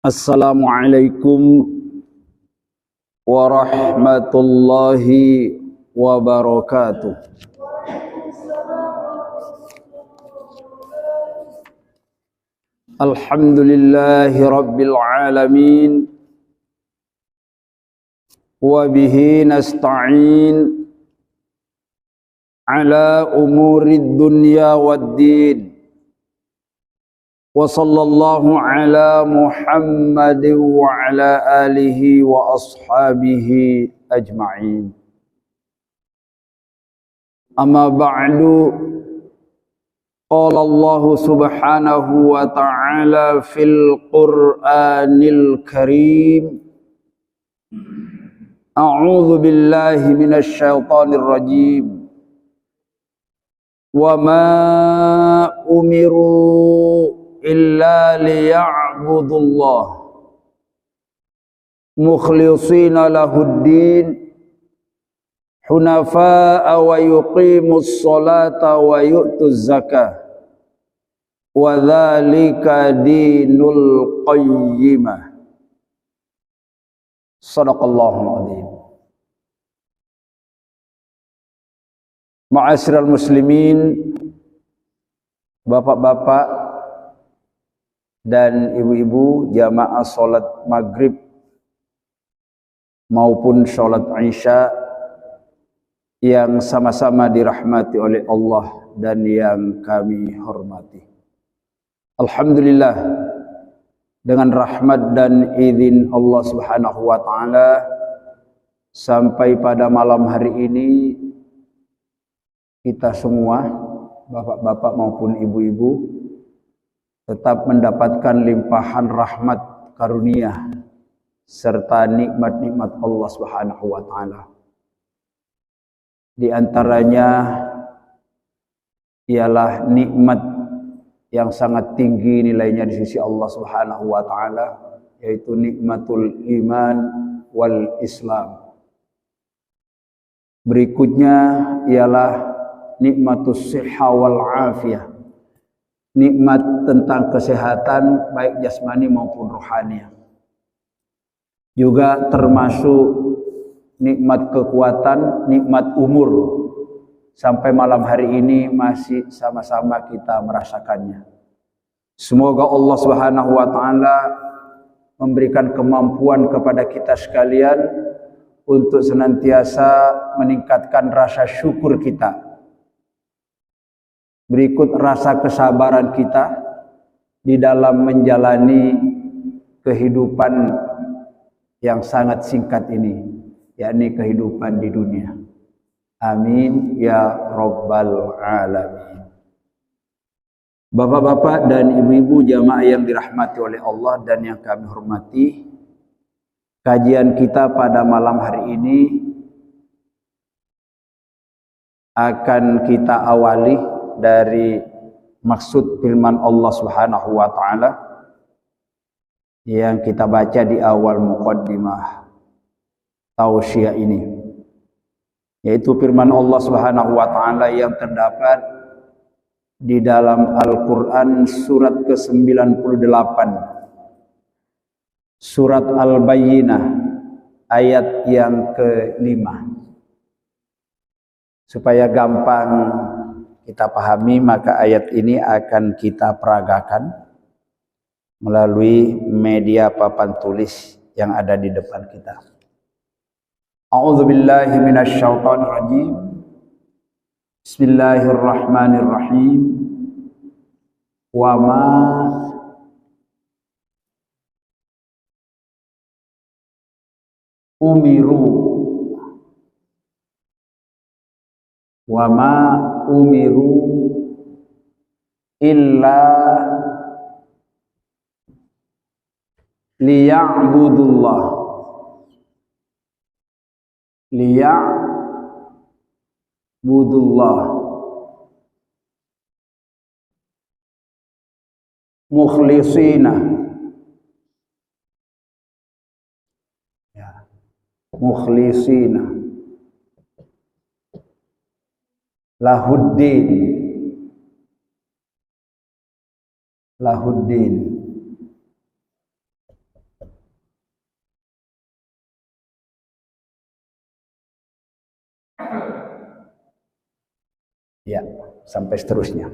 Assalamualaikum warahmatullahi wabarakatuh. Alhamdulillahi rabbil alamin wa bihi nasta'in ala umurid dunya waddin. Wa sallallahu ala Muhammadin wa ala alihi wa ashabihi ajma'in. Amma ba'du, qala Allah subhanahu wa ta'ala fil Qur'anil Karim, a'udzu billahi minasy syaithanir rajim. Wa ma umiru illa liya'budullah mukhlishina lahuddin hunafa'a wa yuqimus salata wa yu'tuz zakah wa dzalika dinul qayyimah. Shadaqallahul adzim. Ma'asyiral muslimin, bapak-bapak dan ibu-ibu jamaah sholat maghrib maupun sholat isya yang sama-sama dirahmati oleh Allah dan yang kami hormati. Alhamdulillah, dengan rahmat dan izin Allah subhanahu wa ta'ala, sampai pada malam hari ini kita semua, bapak-bapak maupun ibu-ibu, tetap mendapatkan limpahan rahmat karunia serta nikmat-nikmat Allah Subhanahu wa taala. Di antaranya ialah nikmat yang sangat tinggi nilainya di sisi Allah Subhanahu wa taala, yaitu nikmatul iman wal Islam. Berikutnya ialah nikmatus sihha wal afiyah. Nikmat tentang kesehatan baik jasmani maupun rohani. Juga termasuk nikmat kekuatan, nikmat umur. Sampai malam hari ini masih sama-sama kita merasakannya. Semoga Allah Subhanahu wa taala memberikan kemampuan kepada kita sekalian untuk senantiasa meningkatkan rasa syukur kita. Berikut rasa kesabaran kita di dalam menjalani kehidupan yang sangat singkat ini, yakni kehidupan di dunia. Amin ya rabbal alamin. Bapak-bapak dan ibu-ibu jamaah yang dirahmati oleh Allah dan yang kami hormati, kajian kita pada malam hari ini akan kita awali dari maksud firman Allah Subhanahu wa taala yang kita baca di awal muqaddimah tausiah ini, yaitu firman Allah Subhanahu wa taala yang terdapat di dalam Al-Qur'an surat ke-98, surat Al-Bayyinah ayat yang ke-5. Supaya gampang kita pahami, maka ayat ini akan kita peragakan melalui media papan tulis yang ada di depan kita. A'udzubillahi minasyaitonir rajim. Bismillahirrahmanirrahim. Wa ma umiru illa liya'budullah mukhlishina lahuddin sampai seterusnya.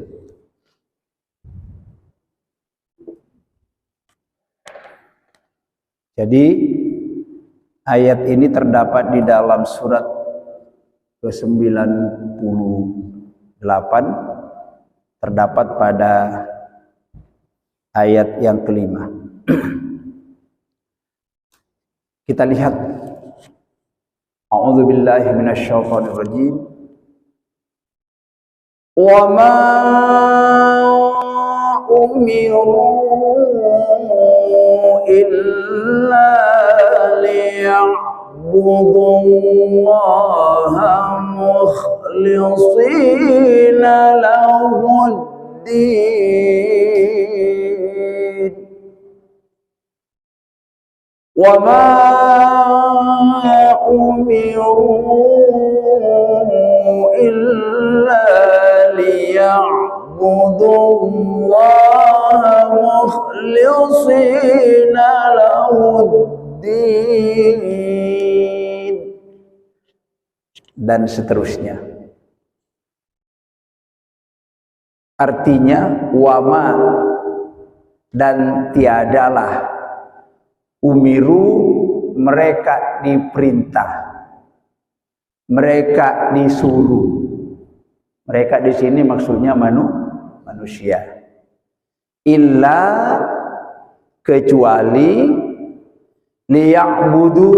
Jadi ayat ini terdapat di dalam surat ke-98, terdapat pada ayat yang kelima. Kita lihat. A'udzubillahi minasyaitonirrajim. Wa ma umiru illa liya'budullaha mukhlishina lahuddin. Wa ma umiru illa liya'budullaha mukhlishina lahuddin, dan seterusnya. Artinya wama, dan tiadalah, umiru, mereka diperintah, mereka disuruh. Mereka di sini maksudnya manusia. Illa, kecuali, liya'budu.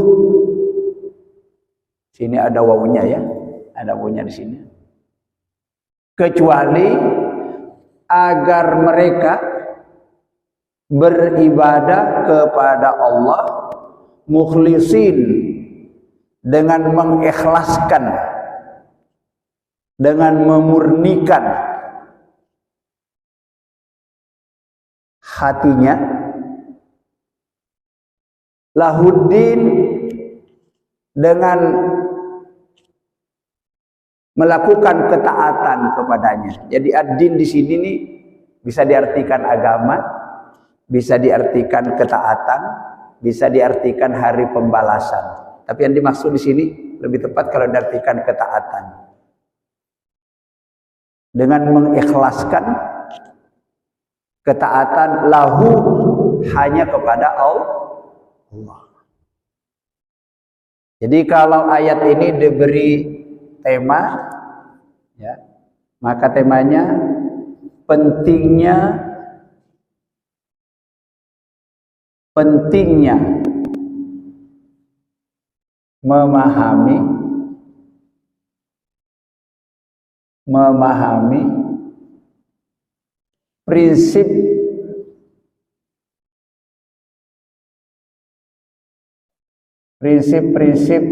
Sini ada wawunya ya, ada wawunya di sini. Kecuali agar mereka beribadah kepada Allah mukhlisin, dengan mengikhlaskan, dengan memurnikan hatinya, lahuddin, dengan melakukan ketaatan kepadanya. Jadi ad-din di sini nih bisa diartikan agama, bisa diartikan ketaatan, bisa diartikan hari pembalasan. Tapi yang dimaksud di sini lebih tepat kalau diartikan ketaatan. Dengan mengikhlaskan ketaatan lahu, hanya kepada Allah. Jadi kalau ayat ini diberi tema, ya, maka temanya pentingnya memahami prinsip-prinsip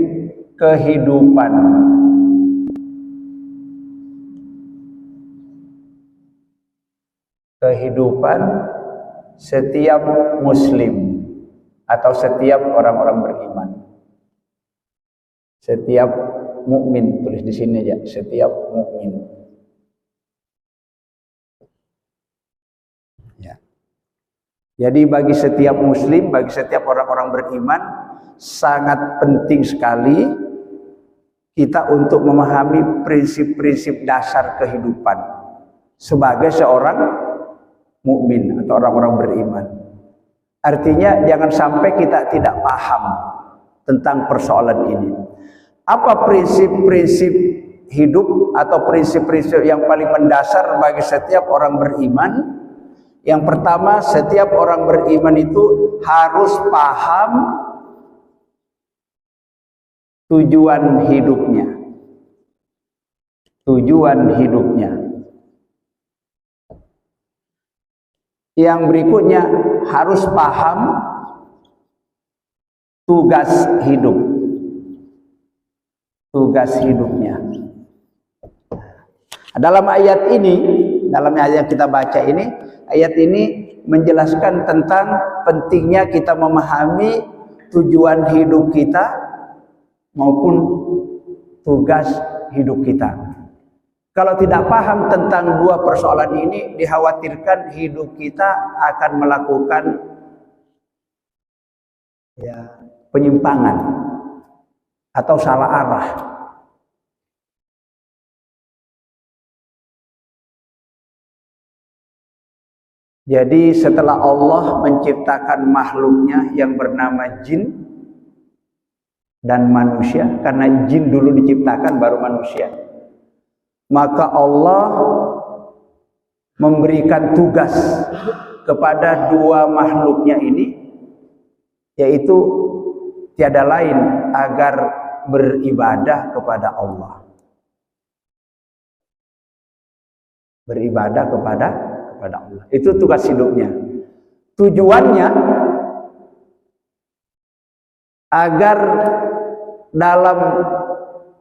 kehidupan setiap muslim atau setiap orang-orang beriman. Setiap mukmin, tulis di sini aja, setiap mukmin. Ya. Jadi bagi setiap muslim, bagi setiap orang-orang beriman, sangat penting sekali kita untuk memahami prinsip-prinsip dasar kehidupan sebagai seorang mukmin atau orang-orang beriman. Artinya jangan sampai kita tidak paham tentang persoalan ini. Apa prinsip-prinsip hidup atau prinsip-prinsip yang paling mendasar bagi setiap orang beriman? Yang pertama, setiap orang beriman itu harus paham tujuan hidupnya. Tujuan hidupnya. Yang berikutnya, harus paham tugas hidup. Tugas hidupnya. Dalam ayat ini, dalam ayat yang kita baca ini, ayat ini menjelaskan tentang pentingnya kita memahami tujuan hidup kita maupun tugas hidup kita. Kalau tidak paham tentang dua persoalan ini, dikhawatirkan hidup kita akan melakukan penyimpangan atau salah arah. Jadi setelah Allah menciptakan makhluknya yang bernama jin dan manusia, karena jin dulu diciptakan baru manusia, maka Allah memberikan tugas kepada dua makhluknya ini, yaitu tiada lain agar beribadah kepada Allah. Beribadah kepada Allah. Itu tugas hidupnya. Tujuannya agar dalam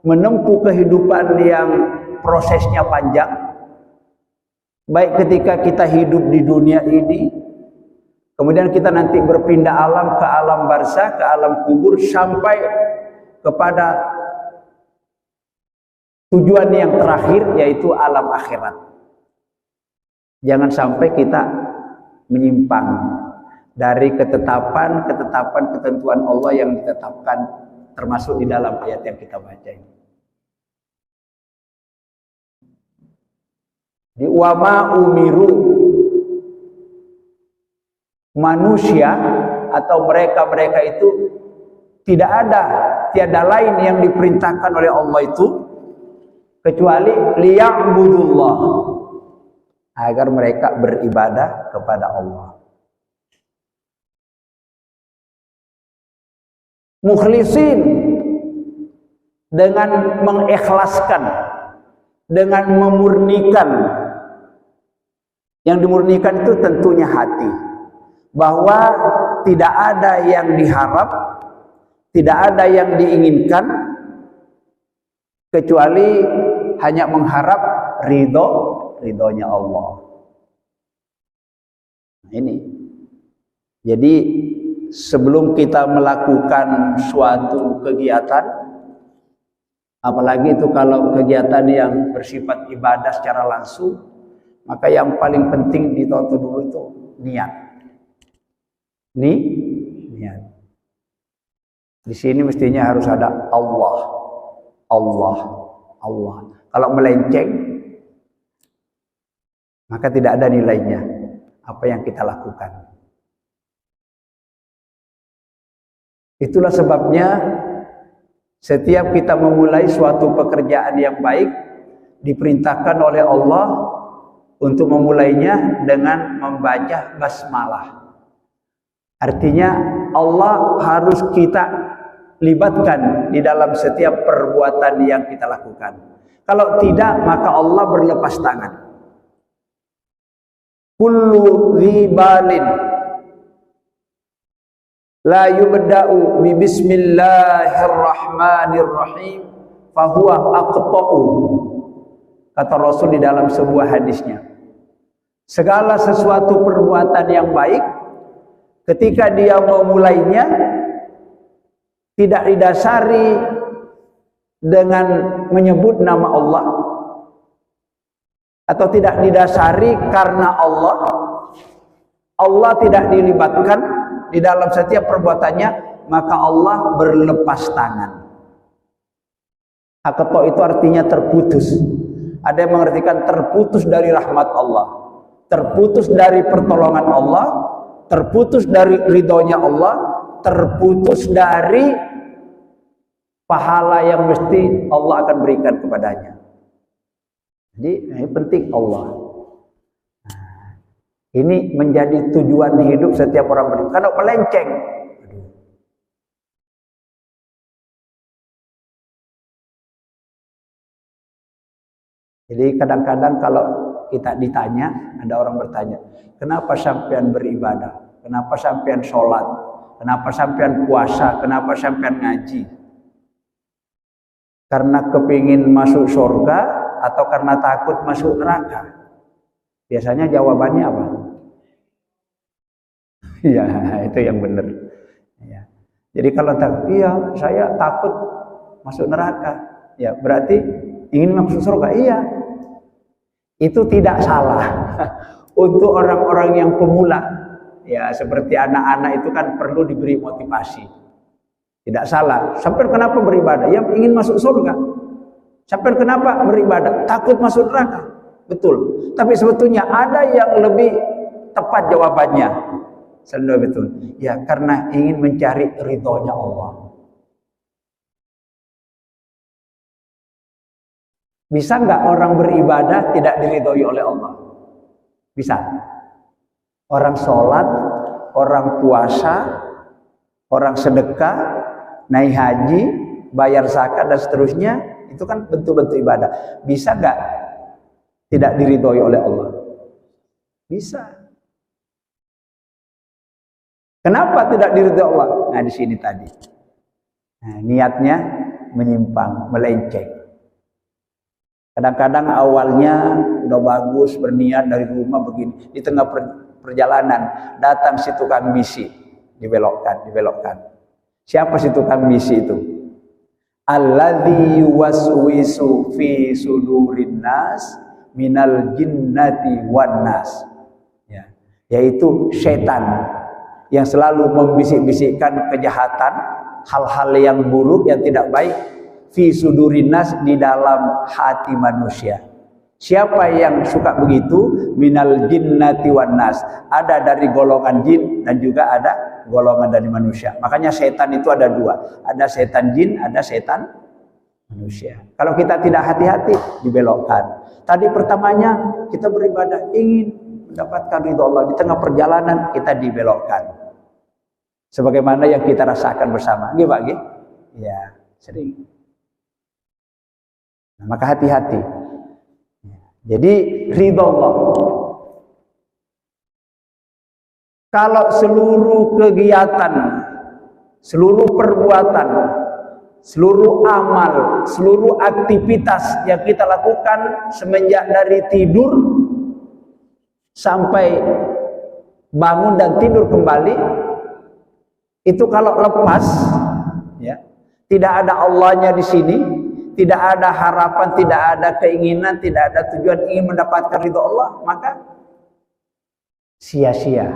menempuh kehidupan yang prosesnya panjang, baik ketika kita hidup di dunia ini, kemudian kita nanti berpindah alam ke alam barzakh, ke alam kubur, sampai kepada tujuan yang terakhir, yaitu alam akhirat. Jangan sampai kita menyimpang dari ketetapan ketentuan Allah yang ditetapkan, termasuk di dalam ayat yang kita baca ini. Di wama umiru, manusia atau mereka itu tiada lain yang diperintahkan oleh Allah itu kecuali liya'budullah, agar mereka beribadah kepada Allah. Mukhlisin, dengan mengikhlaskan, dengan memurnikan. Yang dimurnikan itu tentunya hati, bahwa tidak ada yang diharap, tidak ada yang diinginkan kecuali hanya mengharap ridhonya Allah. Nah, ini. Jadi sebelum kita melakukan suatu kegiatan, apalagi itu kalau kegiatan yang bersifat ibadah secara langsung, maka yang paling penting ditahu dulu itu niat. Niat. Di sini mestinya harus ada Allah. Kalau melenceng, maka tidak ada nilainya apa yang kita lakukan. Itulah sebabnya setiap kita memulai suatu pekerjaan yang baik, diperintahkan oleh Allah untuk memulainya dengan membaca basmalah. Artinya Allah harus kita libatkan di dalam setiap perbuatan yang kita lakukan. Kalau tidak, maka Allah berlepas tangan. Kullu dhibalin la yubda'u bi bismillahirrahmanirrahim fahuwa aqta'u. Kata Rasul di dalam sebuah hadisnya, segala sesuatu perbuatan yang baik, ketika dia memulainya tidak didasari dengan menyebut nama Allah, atau tidak didasari karena Allah tidak dilibatkan di dalam setiap perbuatannya, maka Allah berlepas tangan. Aqta itu artinya terputus. Ada yang mengartikan terputus dari rahmat Allah, terputus dari pertolongan Allah, terputus dari ridhonya Allah, terputus dari pahala yang mesti Allah akan berikan kepadanya. Jadi ini penting Allah. Ini menjadi tujuan hidup setiap orang beriman. Kalau melenceng, jadi kadang-kadang kalau kita ditanya, ada orang bertanya, kenapa sampean beribadah? Kenapa sampean sholat? Kenapa sampean puasa? Kenapa sampean ngaji? Karena kepingin masuk surga atau karena takut masuk neraka? Biasanya jawabannya apa? Iya, itu yang benar. Ya. Jadi kalau takut, iya saya takut masuk neraka. Ya, berarti ingin masuk surga. Iya. Itu tidak salah. Untuk orang-orang yang pemula, ya seperti anak-anak itu kan perlu diberi motivasi. Tidak salah. Sampai kenapa beribadah? Ya ingin masuk surga. Sampai kenapa beribadah? Takut masuk neraka. Betul. Tapi sebetulnya ada yang lebih tepat jawabannya. Selalu betul. Ya, karena ingin mencari ridhonya Allah. Bisa nggak orang beribadah tidak diridhoi oleh Allah? Bisa. Orang sholat, orang puasa, orang sedekah, naik haji, bayar zakat dan seterusnya, itu kan bentuk-bentuk ibadah. Bisa nggak tidak diridhoi oleh Allah? Bisa. Kenapa tidak diridhoi Allah? Nah, di sini tadi. Nah, niatnya menyimpang, melenceng. Kadang-kadang awalnya udah bagus, berniat dari rumah begini, di tengah perjalanan datang si tukang bisi, dibelokkan. Siapa si tukang bisi itu? Alladzi yuwaswisu fi sudurin nas minal jinnati wan nas. Ya, yaitu setan yang selalu membisik-bisikkan kejahatan, hal-hal yang buruk, yang tidak baik, fi sudurin nas, di dalam hati manusia. Siapa yang suka begitu? Minal jinnati wan nas. Ada dari golongan jin dan juga ada golongan dari manusia. Makanya setan itu ada dua. Ada setan jin, ada setan manusia. Kalau kita tidak hati-hati, dibelokkan. Tadi pertamanya kita beribadah ingin mendapatkan ridho Allah, di tengah perjalanan kita dibelokkan. Sebagaimana yang kita rasakan bersama. Nggih, Pak, nggih? Ya, sering. Nah, maka hati-hati. Jadi ridho Allah. Kalau seluruh kegiatan, seluruh perbuatan, seluruh amal, seluruh aktivitas yang kita lakukan semenjak dari tidur sampai bangun dan tidur kembali, itu kalau lepas, ya, tidak ada Allahnya di sini, tidak ada harapan, tidak ada keinginan, tidak ada tujuan ingin mendapatkan ridho Allah, maka sia-sia.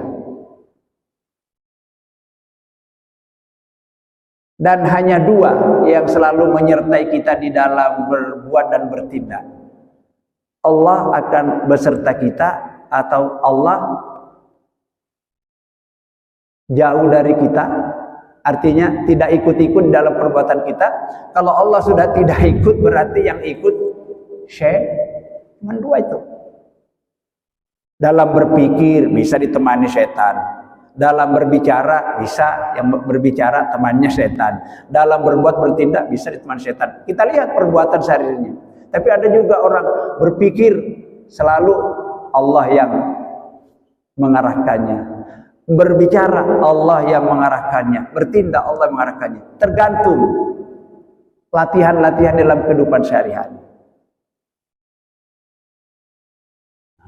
Dan hanya dua yang selalu menyertai kita di dalam berbuat dan bertindak. Allah akan beserta kita atau Allah jauh dari kita. Artinya tidak ikut-ikut dalam perbuatan kita. Kalau Allah sudah tidak ikut, berarti yang ikut syaitan. Dua itu. Dalam berpikir bisa ditemani setan. Dalam berbicara bisa yang berbicara temannya setan. Dalam berbuat bertindak bisa ditemani setan. Kita lihat perbuatan sehari-harinya. Tapi ada juga orang berpikir selalu Allah yang mengarahkannya. Berbicara Allah yang mengarahkannya. Bertindak Allah yang mengarahkannya. Tergantung latihan-latihan dalam kehidupan sehari-hari.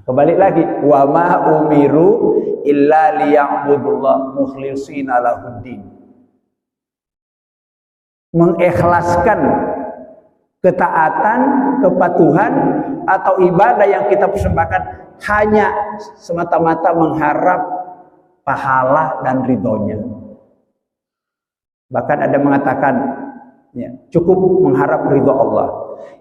Kembali lagi, wa ma umiru illa liya'budullah mukhlishina lahuddin. Mengikhlaskan ketaatan, kepatuhan atau ibadah yang kita persembahkan hanya semata-mata mengharap pahala dan ridhonya. Bahkan ada mengatakan, ya, cukup mengharap ridho Allah.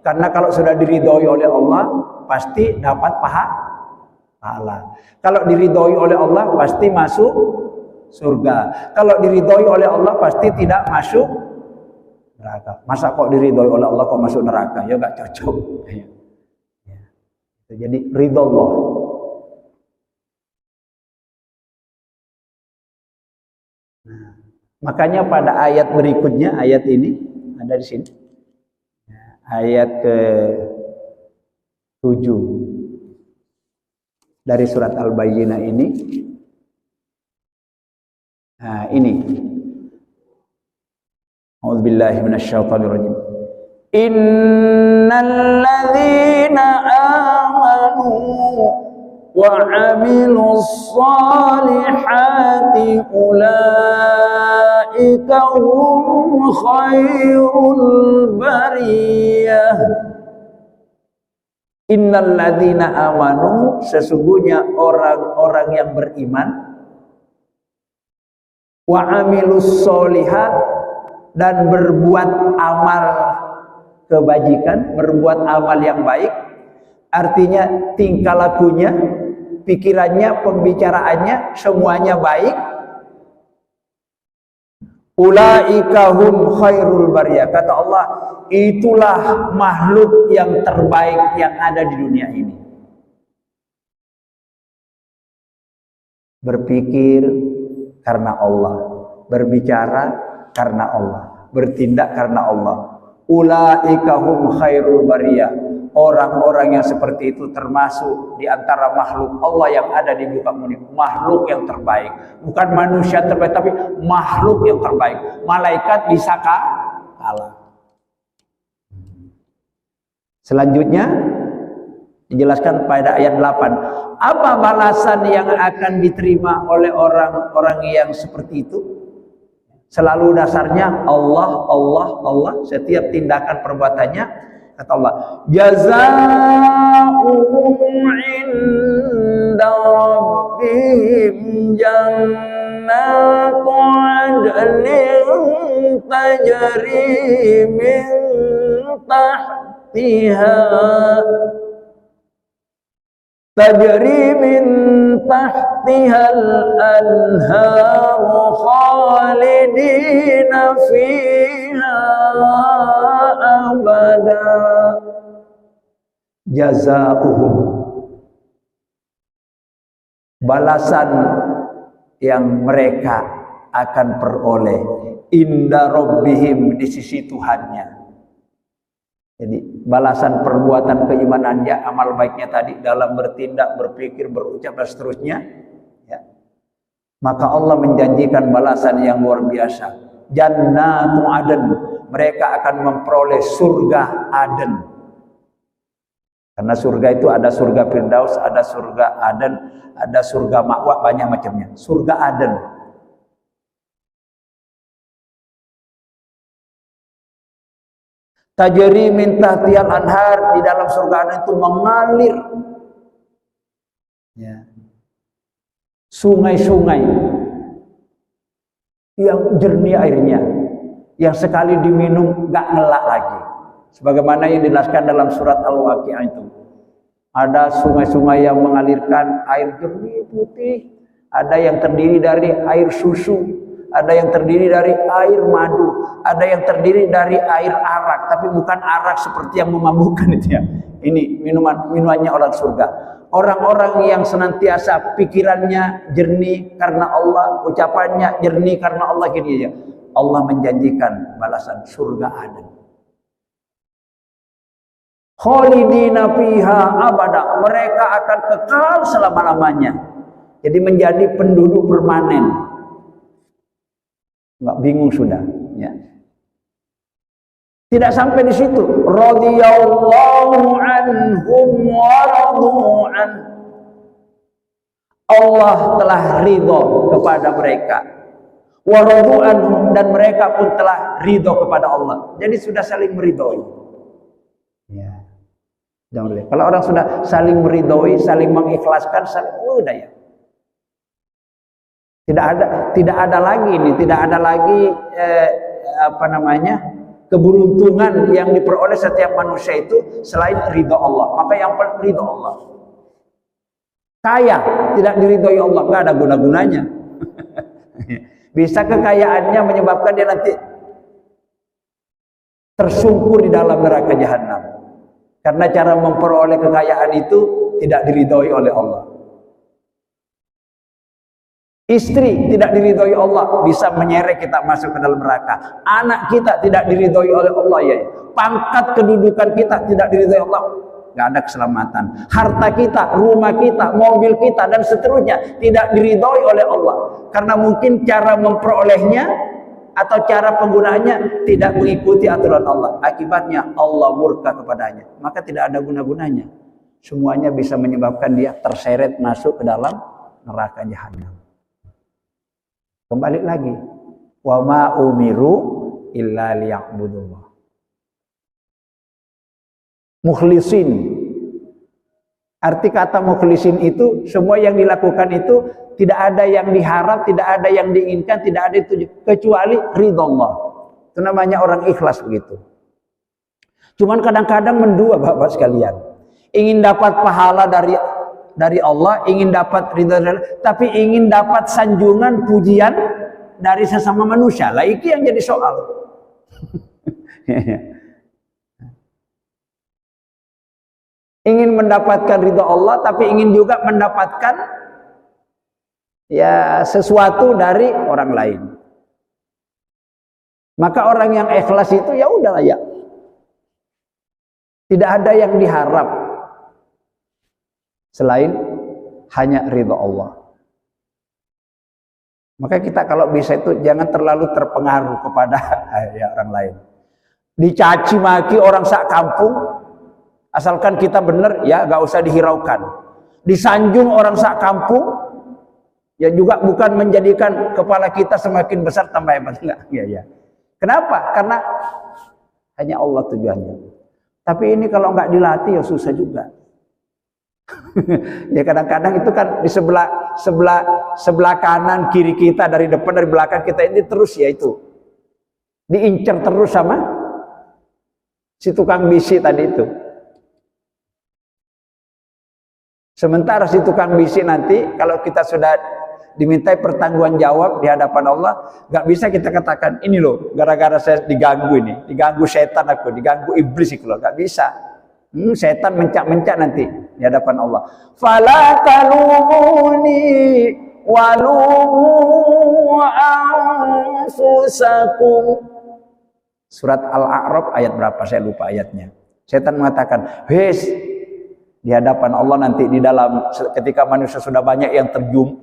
Karena kalau sudah diridhoi oleh Allah, pasti dapat pahala. Kalau diridhoi oleh Allah, pasti masuk surga. Kalau diridhoi oleh Allah, pasti tidak masuk neraka. Masa kok diridhoi oleh Allah kok masuk neraka? Ya nggak cocok. Ya. Jadi ridho Allah. Nah, makanya pada ayat berikutnya, ayat ini ada di sini. Ayat ke-7 dari surat Al-Bayyinah ini. Nah, ini. A'udzubillahi minasyaitonirrajim. Innal ladzina amanu wa 'amilus solihati ulaika hum khairul bariyah. Innal ladzina amanu, sesungguhnya orang-orang yang beriman, wa 'amilus solihat, dan berbuat amal kebajikan, berbuat amal yang baik. Artinya tingkah lakunya pikirannya, pembicaraannya semuanya baik. Ulaika hum khairul bariyah. Kata Allah, itulah makhluk yang terbaik yang ada di dunia ini. Berpikir karena Allah, berbicara karena Allah, bertindak karena Allah. Ulaika hum khairul bariyah. Orang-orang yang seperti itu termasuk di antara makhluk Allah yang ada di muka bumi. Makhluk yang terbaik, bukan manusia terbaik, tapi makhluk yang terbaik. Malaikat bisa kalah. Selanjutnya dijelaskan pada ayat 8. Apa balasan yang akan diterima oleh orang-orang yang seperti itu? Selalu dasarnya Allah, Allah, Allah. Setiap tindakan perbuatannya, kata Allah, jazaa'uhum 'inda rabbihim jannatu 'adnin tajri min tahtiha al-anhar khalidina fiha abada. Jazaa'uhum, balasan yang mereka akan peroleh inda rabbihim, di sisi Tuhannya. Jadi balasan perbuatan keimanannya, amal baiknya tadi dalam bertindak, berpikir, berucap dan seterusnya, ya. Maka Allah menjanjikan balasan yang luar biasa. Jannatu Aden, mereka akan memperoleh surga Aden. Karena surga itu ada surga Firdaus, ada surga Aden, ada surga Ma'wa, banyak macamnya. Surga Aden. Tajri min tahtihal anhar, di dalam surga Aden itu mengalir, ya, sungai-sungai yang jernih airnya, yang sekali diminum gak ngelak lagi. Sebagaimana yang dijelaskan dalam surat Al-Waqi'ah itu. Ada sungai-sungai yang mengalirkan air jernih putih, ada yang terdiri dari air susu, ada yang terdiri dari air madu, ada yang terdiri dari air arak, tapi bukan arak seperti yang memabukkan itu ya. Ini minumannya orang surga. Orang-orang yang senantiasa pikirannya jernih karena Allah, ucapannya jernih karena Allah, gini ya. Allah menjanjikan balasan surga Aden. Khalidina fiha abada, mereka akan kekal selama-lamanya. Jadi menjadi penduduk permanen. Nggak bingung sudah, ya. Tidak sampai di situ. Radhiyallahu anhum wa radu an. Allah telah ridho kepada mereka. Wa radu anhum, dan mereka pun telah ridho kepada Allah. Jadi sudah saling meridhoi. Ya. Jangan lihat. Kalau orang sudah saling meridhoi, saling mengikhlaskan, saling udah ya. Tidak ada lagi ini, tidak ada lagi keberuntungan yang diperoleh setiap manusia itu selain ridho Allah. Maka yang paling ridho Allah. Kaya tidak diridhoi Allah, nggak ada guna-gunanya. Bisa kekayaannya menyebabkan dia nanti tersungkur di dalam neraka jahanam. Karena cara memperoleh kekayaan itu tidak diridhoi oleh Allah. Istri tidak diridhoi Allah, bisa menyeret kita masuk ke dalam neraka. Anak kita tidak diridhoi oleh Allah, ya. Pangkat kedudukan kita tidak diridhoi Allah, nggak ada keselamatan. Harta kita, rumah kita, mobil kita dan seterusnya tidak diridhoi oleh Allah. Karena mungkin cara memperolehnya atau cara penggunaannya tidak mengikuti aturan Allah. Akibatnya Allah murka kepadanya. Maka tidak ada guna-gunanya. Semuanya bisa menyebabkan dia terseret masuk ke dalam neraka jahanam. Kembali lagi, wa ma umiru illa liya'budullah. Mukhlisin. Arti kata mukhlisin itu semua yang dilakukan itu tidak ada yang diharap, tidak ada yang diinginkan, tidak ada itu kecuali ridha Allah. Itu namanya orang ikhlas begitu. Cuman kadang-kadang mendua Bapak sekalian. Ingin dapat pahala dari Allah, ingin dapat ridha dari Allah, tapi ingin dapat sanjungan pujian dari sesama manusia. Lah itu yang jadi soal. Ingin mendapatkan ridha Allah, tapi ingin juga mendapatkan ya sesuatu dari orang lain. Maka orang yang ikhlas itu ya udahlah ya. Tidak ada yang diharap selain hanya ridha Allah. Maka kita kalau bisa itu jangan terlalu terpengaruh kepada ya, orang lain. Dicaci maki orang sak kampung, asalkan kita benar ya gak usah dihiraukan. Disanjung orang sak kampung, ya juga bukan menjadikan kepala kita semakin besar tambah hebat. Enggak, ya. Kenapa? Karena hanya Allah tujuannya. Tapi ini kalau nggak dilatih ya susah juga. Ya kadang-kadang itu kan di sebelah kanan kiri kita, dari depan dari belakang kita ini terus ya itu diincar terus sama si tukang bisi tadi itu. Sementara si tukang bisi nanti kalau kita sudah dimintai pertanggungan jawab di hadapan Allah, nggak bisa kita katakan ini loh gara-gara saya diganggu ini, diganggu setan aku, diganggu iblis itu loh, nggak bisa. Setan mencak-mencak nanti di hadapan Allah. Fala talumuni walumu anfusakum. Surat Al-A'raf ayat berapa saya lupa ayatnya. Setan mengatakan, "Wes, di hadapan Allah nanti di dalam ketika manusia sudah banyak yang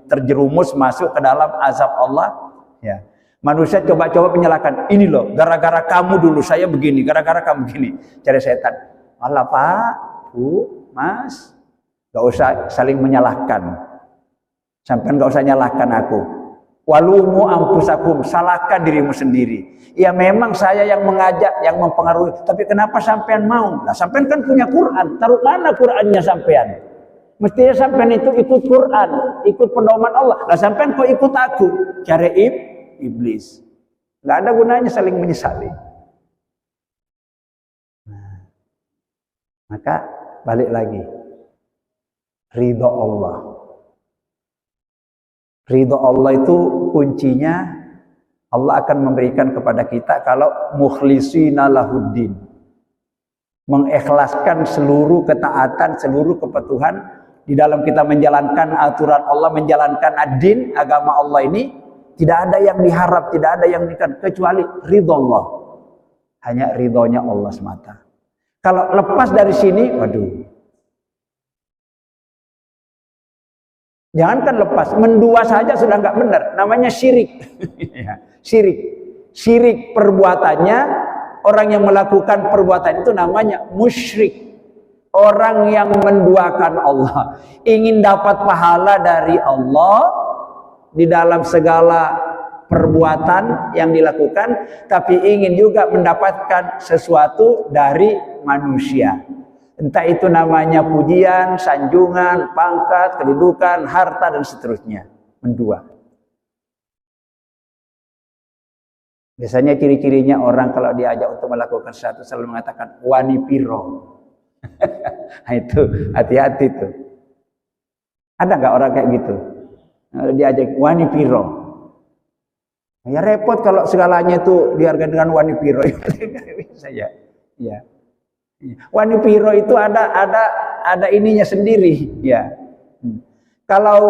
terjerumus masuk ke dalam azab Allah, ya. Manusia coba-coba menyalahkan, ini loh gara-gara kamu dulu saya begini, gara-gara kamu begini." Cari setan, "Allah Pak, Bu, Mas, gak usah saling menyalahkan. Sampai gak usah nyalahkan aku. Walumu ampusakum, salahkan dirimu sendiri. Ya memang saya yang mengajak, yang mempengaruhi, tapi kenapa sampean mau? Lah sampean kan punya Quran, taruh mana Qurannya sampean? Mestinya sampean itu ikut Quran, ikut pedoman Allah. Lah sampean kok ikut aku? Cari iblis. Gak ada gunanya saling menyesali. Nah, maka balik lagi, ridho Allah. Ridho Allah itu kuncinya Allah akan memberikan kepada kita kalau mukhlisina lahuddin, mengikhlaskan seluruh ketaatan, seluruh kepatuhan di dalam kita menjalankan aturan Allah, menjalankan ad-din, agama Allah ini, tidak ada yang diharap, tidak ada yang dikan kecuali ridho Allah. Hanya ridhonya Allah semata. Kalau lepas dari sini, waduh. Jangankan lepas, mendua saja sudah nggak benar, namanya syirik. Syirik perbuatannya, orang yang melakukan perbuatan itu namanya musyrik. Orang yang menduakan Allah, ingin dapat pahala dari Allah di dalam segala perbuatan yang dilakukan, tapi ingin juga mendapatkan sesuatu dari manusia. Entah itu namanya pujian, sanjungan, pangkat, kedudukan, harta, dan seterusnya. Mendua. Biasanya ciri-cirinya orang kalau diajak untuk melakukan sesuatu selalu mengatakan wani piro. Nah itu hati-hati tuh. Ada nggak orang kayak gitu? Diajak wani piro. Ya repot kalau segalanya itu dihargai dengan wani piro. Bisa ya. Ya. Wani piro itu ada ininya sendiri, ya. Kalau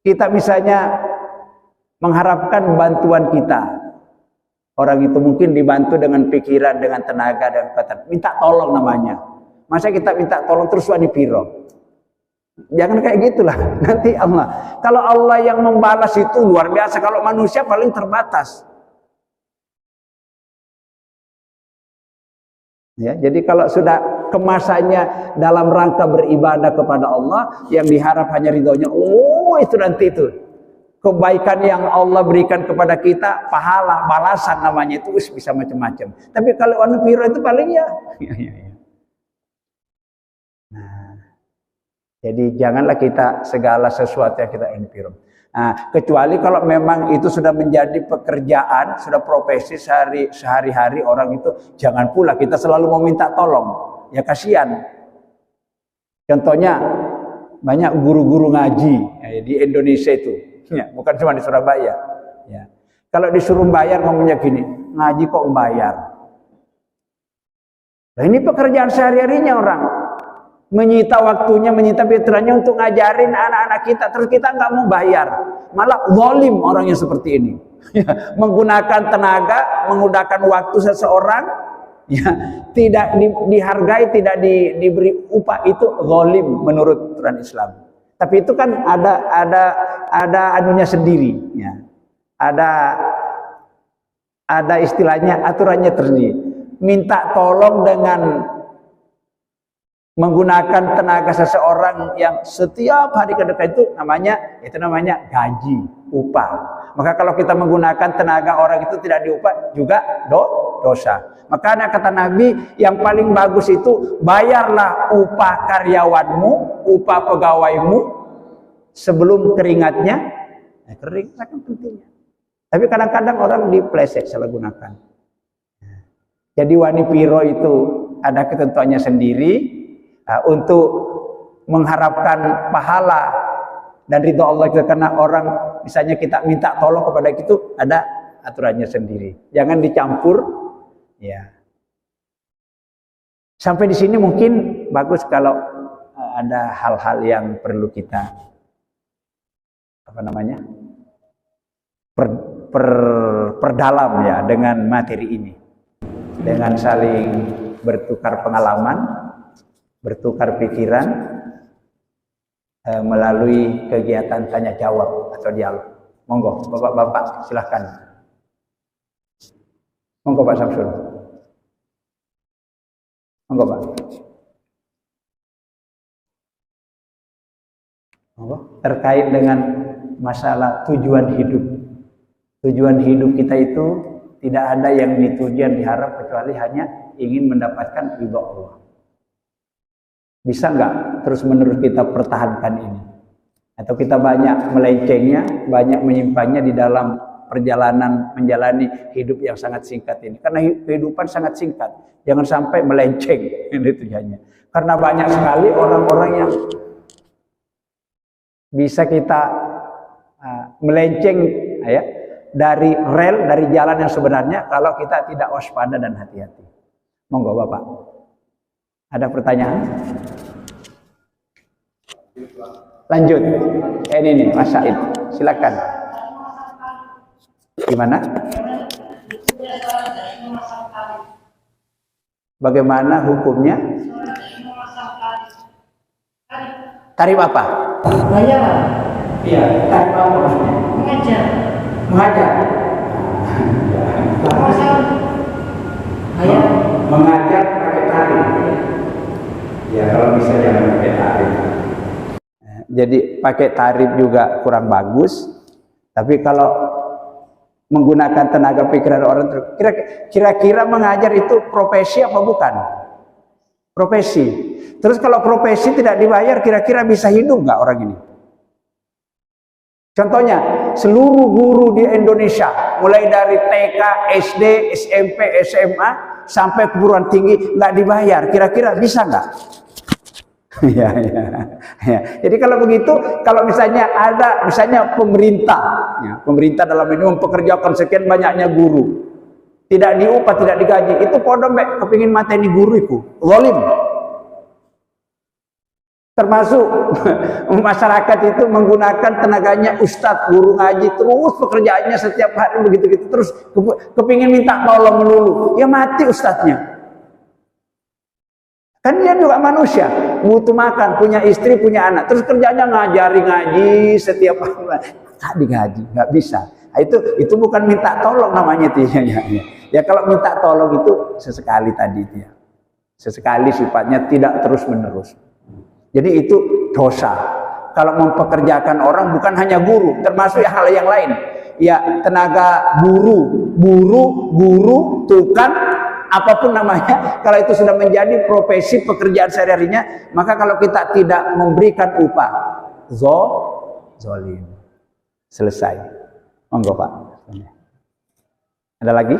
kita misalnya mengharapkan bantuan kita, orang itu mungkin dibantu dengan pikiran, dengan tenaga dan kekuatan. Minta tolong namanya. Masa kita minta tolong terus wani piro? Jangan kayak gitulah. Nanti Allah. Kalau Allah yang membalas itu luar biasa. Kalau manusia paling terbatas. Ya, jadi kalau sudah kemasannya dalam rangka beribadah kepada Allah, yang diharap hanya ridhonya, oh itu nanti itu kebaikan yang Allah berikan kepada kita, pahala, balasan namanya itu bisa macam-macam. Tapi kalau anu piro itu paling ya. Nah, jadi janganlah kita segala sesuatu yang kita piro. Nah, kecuali kalau memang itu sudah menjadi pekerjaan, sudah profesi sehari-hari orang itu, jangan pula kita selalu meminta tolong. Ya kasihan. Contohnya banyak guru-guru ngaji di Indonesia itu, ya, bukan cuma di Surabaya. Ya. Kalau disuruh bayar ngomongnya gini, ngaji kok bayar? Nah, ini pekerjaan sehari-harinya orang, menyita waktunya, menyita fitrahnya untuk ngajarin anak-anak kita, terus kita nggak mau bayar, malah zalim orang yang seperti ini. Menggunakan tenaga, menggunakan waktu seseorang, ya, tidak dihargai, tidak diberi upah, itu zalim menurut aturan Islam. Tapi itu kan ada anunya sendiri, ya. Ada istilahnya, aturannya tersendiri. Minta tolong dengan menggunakan tenaga seseorang yang setiap hari kerja itu namanya gaji, upah. Maka kalau kita menggunakan tenaga orang itu tidak diupah juga dosa. Makanya kata Nabi, yang paling bagus itu bayarlah upah karyawanmu, upah pegawaimu sebelum keringatnya kering, sangat pentingnya. Tapi kadang-kadang orang dipleset, salah gunakan. Jadi wani piro itu ada ketentuannya sendiri. Untuk mengharapkan pahala dan ridho Allah itu, karena orang misalnya kita minta tolong kepada itu ada aturannya sendiri, jangan dicampur, ya. Sampai di sini mungkin bagus. Kalau ada hal-hal yang perlu kita perdalam ya dengan materi ini, dengan saling bertukar pengalaman, bertukar pikiran melalui kegiatan tanya jawab atau dialog. Monggo Bapak-bapak silahkan. Monggo Pak Samsul. Monggo Pak. Monggo. Terkait dengan masalah tujuan hidup. Tujuan hidup kita itu tidak ada yang ditujuan diharap kecuali hanya ingin mendapatkan ridho Allah. Bisa nggak terus-menerus kita pertahankan ini? Atau kita banyak melencengnya, banyak menyimpangnya di dalam perjalanan menjalani hidup yang sangat singkat ini? Karena kehidupan sangat singkat, jangan sampai melenceng ini tujuannya. Karena banyak sekali orang-orang yang bisa kita melenceng, ya, dari rel, dari jalan yang sebenarnya kalau kita tidak waspada dan hati-hati. Monggo Bapak. Ada pertanyaan? Lanjut. Ini nih Mas Said, silakan. Gimana? Bagaimana hukumnya? Tarif apa? Bayar. Iya, tarif apa maksudnya? Mengajar. Mengajar. Bayar. Mengajar pakai tarif. Ya, kalau bisa jangan pakai tarif. Jadi pakai tarif juga kurang bagus. Tapi kalau menggunakan tenaga pikiran orang, kira-kira mengajar itu profesi apa bukan? Profesi. Terus kalau profesi tidak dibayar, kira-kira bisa hidup nggak orang ini? Contohnya, seluruh guru di Indonesia, mulai dari TK, SD, SMP, SMA, sampai perguruan tinggi nggak dibayar, kira-kira bisa nggak? Ya. Jadi kalau begitu, kalau misalnya ada, misalnya pemerintah, ya, pemerintah dalam ini mempekerjakan sekian banyaknya guru, tidak diupah, tidak digaji, itu podom kepingin mateni guru itu, zalim. Termasuk masyarakat itu menggunakan tenaganya ustadz, guru ngaji, terus pekerjaannya setiap hari begitu-gitu, terus kepingin minta tolong melulu, ya mati ustadznya. Kan dia juga manusia, butuh makan, punya istri, punya anak, terus kerjanya ngajari ngaji setiap hari, tak digaji, nggak bisa. Nah, itu bukan minta tolong namanya itu. Ya kalau minta tolong itu sesekali tadi dia, sesekali sifatnya, tidak terus menerus. Jadi itu dosa. Kalau mempekerjakan orang bukan hanya guru, termasuk hal yang lain. Ya tenaga guru, tukang, apapun namanya, kalau itu sudah menjadi profesi pekerjaan sehari-harinya, maka kalau kita tidak memberikan upah, zalim. Selesai. Monggo Pak. Ada lagi?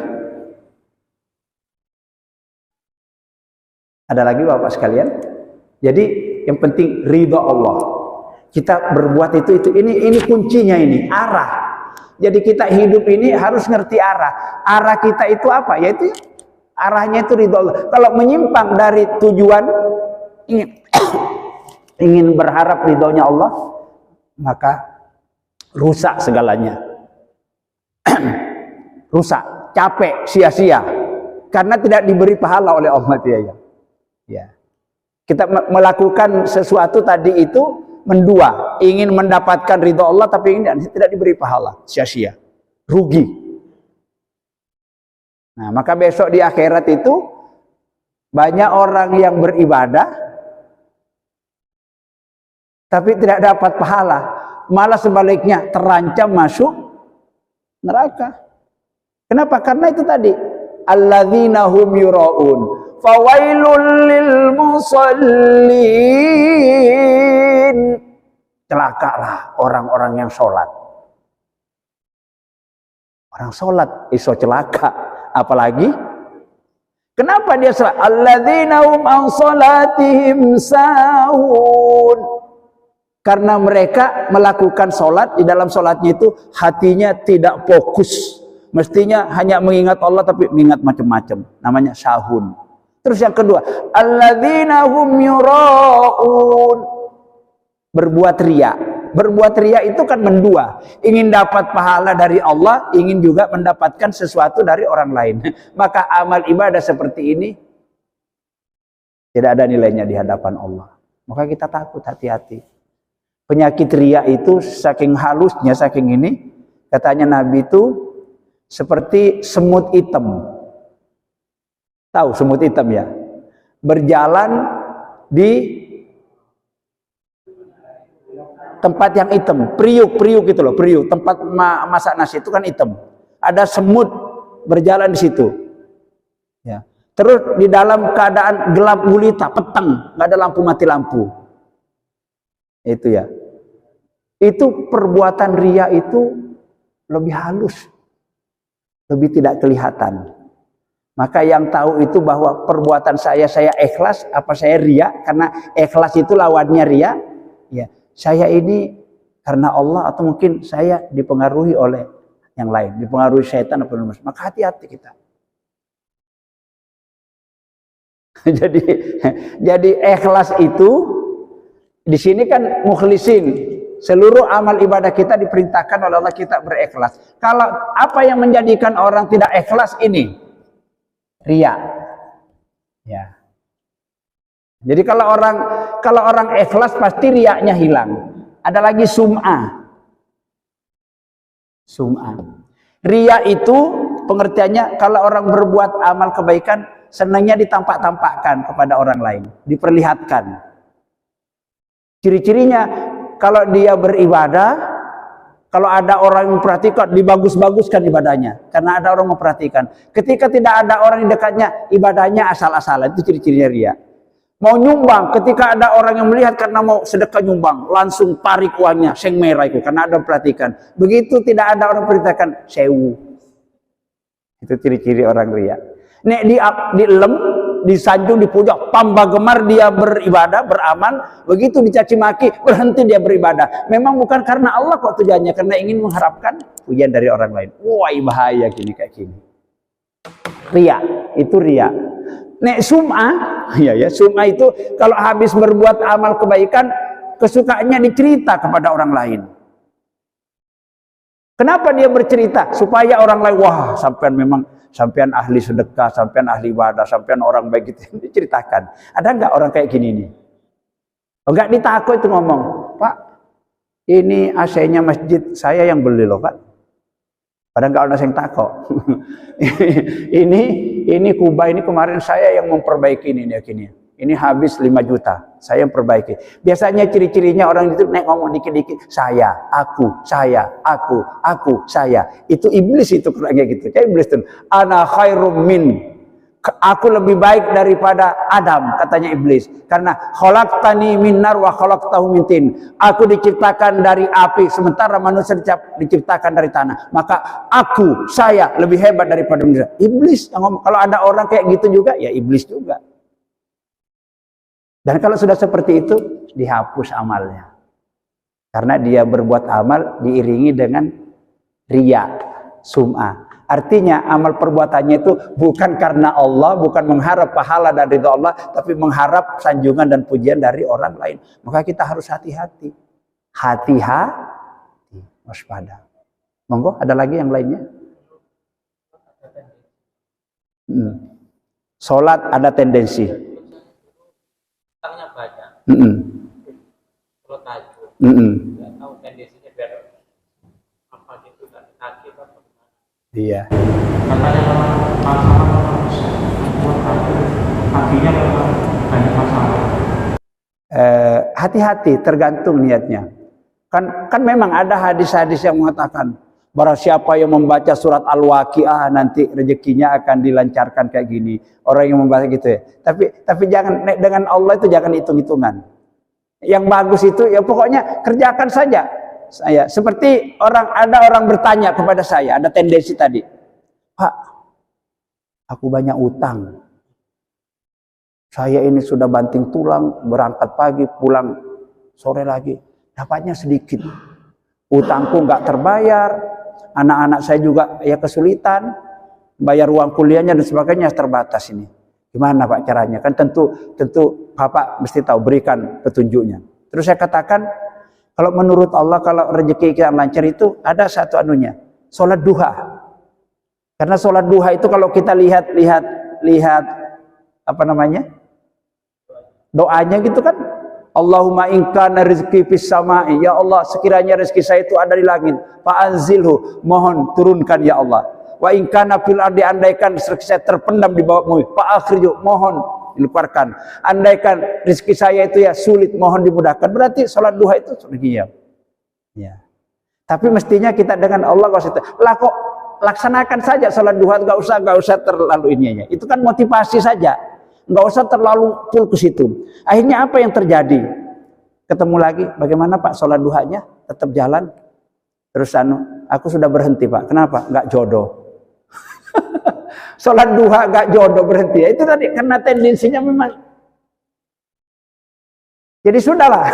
Ada lagi Bapak sekalian? Jadi yang penting ridha Allah. Kita berbuat itu ini kuncinya, ini arah. Jadi kita hidup ini harus ngerti arah. Arah kita itu apa? Yaitu arahnya itu ridho Allah. Kalau menyimpang dari tujuan ingin berharap ridhonya Allah, maka rusak segalanya. Rusak, capek, sia-sia. Karena tidak diberi pahala oleh Allah dia. Ya. Kita melakukan sesuatu tadi itu mendua, ingin mendapatkan ridho Allah tapi ingin tidak diberi pahala, sia-sia, rugi. Nah, maka besok di akhirat itu banyak orang yang beribadah tapi tidak dapat pahala, malah sebaliknya terancam masuk neraka. Kenapa? Karena itu tadi, alladzina hum yuraun fawailul lil musallin. Celakalah orang-orang yang sholat. Orang sholat iso celaka, apalagi kenapa dia sholat? Alladzina hum an sholatihim sahun. Karena mereka melakukan sholat, di dalam sholatnya itu hatinya tidak fokus. Mestinya hanya mengingat Allah tapi mengingat macam-macam, namanya sahun. Terus yang kedua, alladzina hum yuraun, berbuat riya. Berbuat riya itu kan mendua, ingin dapat pahala dari Allah, ingin juga mendapatkan sesuatu dari orang lain. Maka amal ibadah seperti ini tidak ada nilainya di hadapan Allah. Maka kita takut, hati-hati. Penyakit riya itu saking halusnya, saking ini, katanya Nabi itu seperti semut hitam. Tahu semut hitam ya? Berjalan di tempat yang hitam, priuk gitu loh, priuk. Tempat masak nasi itu kan hitam. Ada semut berjalan di situ. Ya. Terus di dalam keadaan gelap gulita, petang, nggak ada lampu, mati lampu. Itu ya. Itu perbuatan riya itu lebih halus. Lebih tidak kelihatan. Maka yang tahu itu bahwa perbuatan saya ikhlas, apa saya riya? Karena ikhlas itu lawannya riya. Ya, saya ini karena Allah atau mungkin saya dipengaruhi oleh yang lain, dipengaruhi syaitan atau manusia. Maka hati-hati kita. jadi ikhlas itu di sini kan mukhlisin. Seluruh amal ibadah kita diperintahkan oleh Allah kita berikhlas. Kalau apa yang menjadikan orang tidak ikhlas ini? Riya. Ya. Jadi kalau orang ikhlas pasti riyanya hilang. Ada lagi sum'ah. Sum'ah. Riya itu pengertiannya kalau orang berbuat amal kebaikan senangnya ditampak-tampakkan kepada orang lain, diperlihatkan. Ciri-cirinya kalau dia beribadah, kalau ada orang yang memperhatikan, dibagus-baguskan ibadahnya. Karena ada orang memperhatikan. Ketika tidak ada orang di dekatnya, ibadahnya asal-asalan. Itu ciri-cirinya riya. Mau nyumbang, ketika ada orang yang melihat karena mau sedekah nyumbang, langsung tarik uangnya, seng merah itu. Karena ada perhatikan. Begitu tidak ada orang perhatikan, sewu. Itu ciri-ciri orang riya. Nek di lem, disanjung, dipojok, tambah gemar dia beribadah, beramal, begitu dicaci maki, berhenti dia beribadah. Memang bukan karena Allah kok tujuannya, karena ingin mengharapkan pujian dari orang lain. Wah, bahaya gini kayak gini. Riya, itu riya. Nek sum'ah, ya sum'ah itu kalau habis berbuat amal kebaikan, kesukaannya dicerita kepada orang lain. Kenapa dia bercerita? Supaya orang lain, wah, sampean ahli sedekah, sampean ahli ibadah, sampean orang baik, itu diceritakan. Ada enggak orang kayak gini nih? Enggak ditakut itu ngomong, Pak, ini AC-nya masjid saya yang beli loh Pak. Padahal enggak ada yang takut. ini kubah ini kemarin saya yang memperbaiki ini. Ini habis 5 juta, saya yang perbaiki. Biasanya ciri-cirinya orang itu naik ngomong dikit-dikit, saya, aku, saya. Itu iblis itu kayak gitu. Kayak iblis itu. Ana khairum min. Aku lebih baik daripada Adam, katanya iblis. Karena khalaqtani min nar wa khalaqtahu min tin. Aku diciptakan dari api, sementara manusia diciptakan dari tanah. Maka saya lebih hebat daripada manusia. Iblis yang ngomong. Kalau ada orang kayak gitu juga, ya iblis juga. Dan kalau sudah seperti itu, dihapus amalnya. Karena dia berbuat amal diiringi dengan riya, sum'ah. Artinya amal perbuatannya itu bukan karena Allah, bukan mengharap pahala dan ridha Allah, tapi mengharap sanjungan dan pujian dari orang lain. Maka kita harus hati-hati. Hati-hati, waspada. Monggo, ada lagi yang lainnya? Sholat ada tendensi. Kalau tahajud, nggak tahu tendensinya biar apa gitu kan kaki apa gimana? Iya. Katanya masalah bisa membuat kakinya memang banyak masalah. Hati-hati, tergantung niatnya. Kan memang ada hadis-hadis yang mengatakan barang siapa yang membaca surat Al-Waqiah nanti rezekinya akan dilancarkan kayak gini. Orang yang membaca gitu ya. Tapi jangan, dengan Allah itu jangan hitung-hitungan. Yang bagus itu ya pokoknya kerjakan saja. Saya seperti ada orang bertanya kepada saya, ada tendensi tadi. Pak, aku banyak utang. Saya ini sudah banting tulang, berangkat pagi, pulang sore lagi. Dapatnya sedikit. Utangku nggak terbayar. Anak-anak saya juga ya kesulitan. Bayar uang kuliahnya dan sebagainya terbatas ini. Gimana Pak caranya? Kan tentu Bapak mesti tahu, berikan petunjuknya. Terus saya katakan, kalau menurut Allah, kalau rezeki kita lancar itu ada satu anunya, sholat duha. Karena sholat duha itu kalau kita lihat apa namanya, doanya gitu kan, Allahumma in kana rizqi fis sama'i, ya Allah sekiranya rezeki saya itu ada di langit, fa'anzilhu, mohon turunkan ya Allah. Wa in kana fil ardi, andaikan rezeki saya terpendam di bawah bumi, fa'akhriju, mohon dikeluarkan. Andaikan rezeki saya itu ya sulit, mohon dimudahkan. Berarti sholat duha itu sudah ya. Tapi mestinya kita dengan Allah kok laksanakan saja sholat duha, nggak usah terlalu ininya. Itu kan motivasi saja, nggak usah terlalu full ke situ. Akhirnya apa yang terjadi? Ketemu lagi, bagaimana Pak sholat duhanya? Tetap jalan. Terus aku sudah berhenti Pak. Kenapa? Nggak jodoh. Sholat duha gak jodoh, berhenti. Itu tadi karena tendensinya memang. Jadi sudahlah,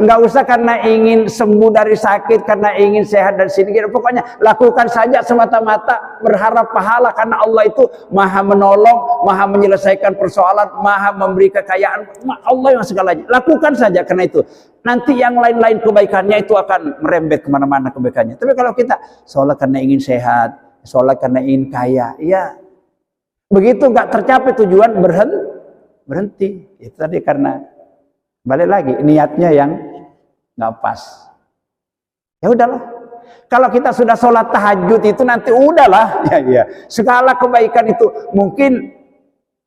nggak usah karena ingin sembuh dari sakit, karena ingin sehat dari sini. Pokoknya lakukan saja semata-mata berharap pahala, karena Allah itu maha menolong, maha menyelesaikan persoalan, maha memberi kekayaan. Allah yang segalanya. Lakukan saja karena itu. Nanti yang lain-lain kebaikannya itu akan merembet kemana-mana kebaikannya. Tapi kalau kita sholat karena ingin sehat, sholat karena ingin kaya, ya begitu nggak tercapai tujuan, berhenti. Itu tadi karena balik lagi niatnya yang nggak pas. Ya udahlah. Kalau kita sudah sholat tahajud itu nanti udahlah. Ya. Segala kebaikan itu mungkin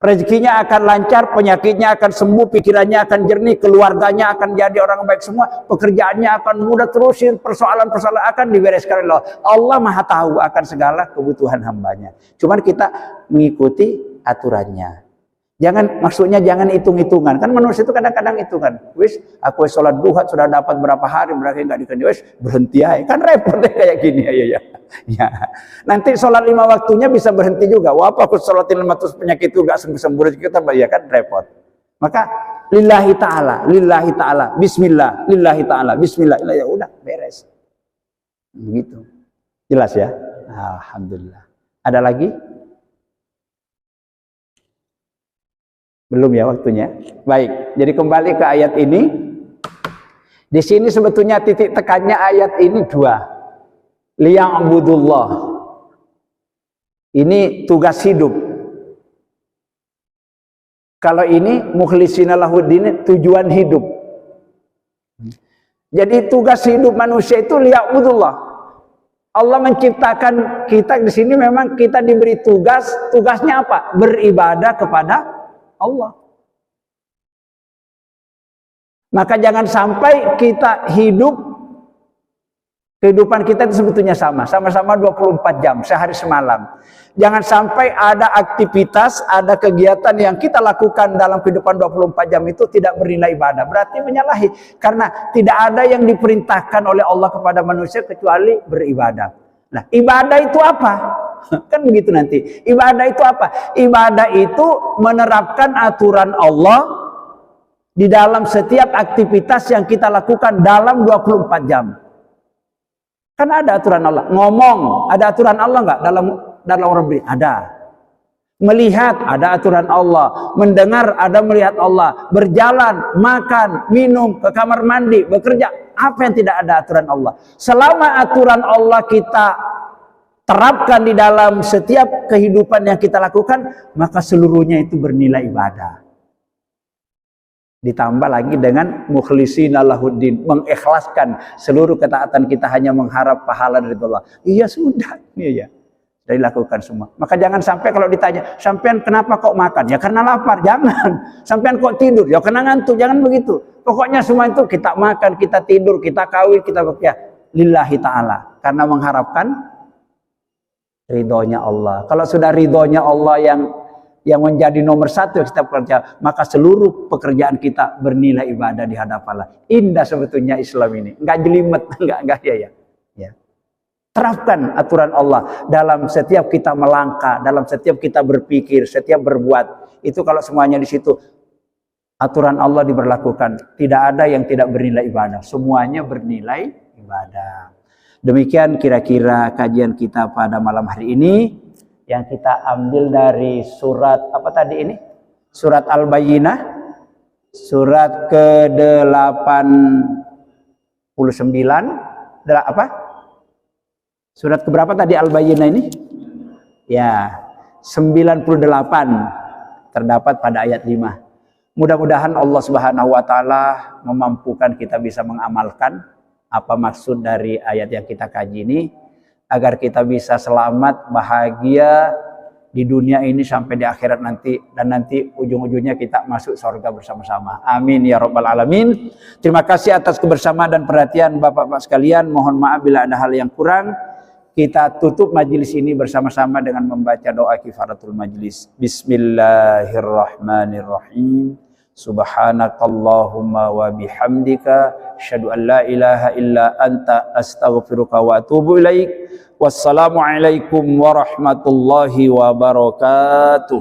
rezekinya akan lancar, penyakitnya akan sembuh, pikirannya akan jernih, keluarganya akan jadi orang baik semua, pekerjaannya akan mudah terusin, persoalan-persoalan akan dibereskan oleh Allah. Allah maha tahu akan segala kebutuhan hambanya. Cuman kita mengikuti aturannya. Maksudnya jangan hitung-hitungan. Kan manusia itu kadang-kadang hitungan. Wis, aku sholat duha sudah dapat berapa hari, berarti nggak dikerjain. Wis, berhenti aja. Kan repot deh kayak gini. Ya. Nanti sholat 5 waktunya bisa berhenti juga. Wah, apa aku sholatin 5 terus penyakit itu nggak sembuh-sembuh kita, ya kan repot. Maka lillahi ta'ala, bismillah, lillahi ta'ala, bismillah. Ya udah, beres. Begitu. Jelas ya? Alhamdulillah. Ada lagi? Belum ya waktunya. Baik, jadi kembali ke ayat ini. Di sini sebetulnya titik tekannya ayat ini 2. Liya'budullah. Ini tugas hidup. Kalau ini mukhlishina lahuddin, tujuan hidup. Jadi tugas hidup manusia itu liya'budullah. Allah menciptakan kita di sini, memang kita diberi tugasnya apa? Beribadah kepada Allah. Maka jangan sampai kita kehidupan kita itu sebetulnya sama-sama 24 jam, sehari semalam. Jangan sampai ada aktivitas, ada kegiatan yang kita lakukan dalam kehidupan 24 jam itu tidak bernilai ibadah. Berarti menyalahi, karena tidak ada yang diperintahkan oleh Allah kepada manusia kecuali beribadah. Nah, ibadah itu apa? Kan begitu nanti. Ibadah itu apa? Ibadah itu menerapkan aturan Allah di dalam setiap aktivitas yang kita lakukan dalam 24 jam. Kan ada aturan Allah. Ngomong, ada aturan Allah nggak dalam orang beri? Ada. Melihat, ada aturan Allah. Mendengar, ada melihat Allah. Berjalan, makan, minum, ke kamar mandi, bekerja. Apa yang tidak ada aturan Allah? Selama aturan Allah kita terapkan di dalam setiap kehidupan yang kita lakukan, maka seluruhnya itu bernilai ibadah. Ditambah lagi dengan mukhlisina lahuddin, mengikhlaskan seluruh ketaatan kita hanya mengharap pahala dari Allah. Iya sudah, iya ya. Sudah dilakukan semua. Maka jangan sampai kalau ditanya, sampean kenapa kok makan? Ya karena lapar. Jangan. Sampean kok tidur? Ya karena ngantuk. Jangan begitu. Pokoknya semua itu kita makan, kita tidur, kita kawin, kita bekerja lillahi ta'ala. Karena mengharapkan ridhonya Allah. Kalau sudah ridhonya Allah yang menjadi nomor satu yang kita kerja, maka seluruh pekerjaan kita bernilai ibadah di hadapan Allah. Indah sebetulnya Islam ini. Enggak jelimet, enggak ya. Terapkan aturan Allah dalam setiap kita melangkah, dalam setiap kita berpikir, setiap berbuat. Itu kalau semuanya di situ aturan Allah diberlakukan, tidak ada yang tidak bernilai ibadah. Semuanya bernilai ibadah. Demikian kira-kira kajian kita pada malam hari ini yang kita ambil dari surat apa tadi ini? Surat Al-Bayyinah, surat ke-89. Apa? Surat keberapa tadi Al-Bayyinah ini? Ya, 98 terdapat pada ayat 5. Mudah-mudahan Allah Subhanahu wa taala memampukan kita bisa mengamalkan apa maksud dari ayat yang kita kaji ini agar kita bisa selamat, bahagia di dunia ini sampai di akhirat nanti, dan nanti ujung-ujungnya kita masuk surga bersama-sama. Amin ya rabbal alamin. Terima kasih atas kebersamaan dan perhatian Bapak-bapak sekalian. Mohon maaf bila ada hal yang kurang. Kita tutup majelis ini bersama-sama dengan membaca doa kifaratul majelis. Bismillahirrahmanirrahim. Subhanakallahumma wa bihamdika asyhadu an la ilaha illa anta astaghfiruka wa atubu ilaik. Wassalamualaikum warahmatullahi wabarakatuh.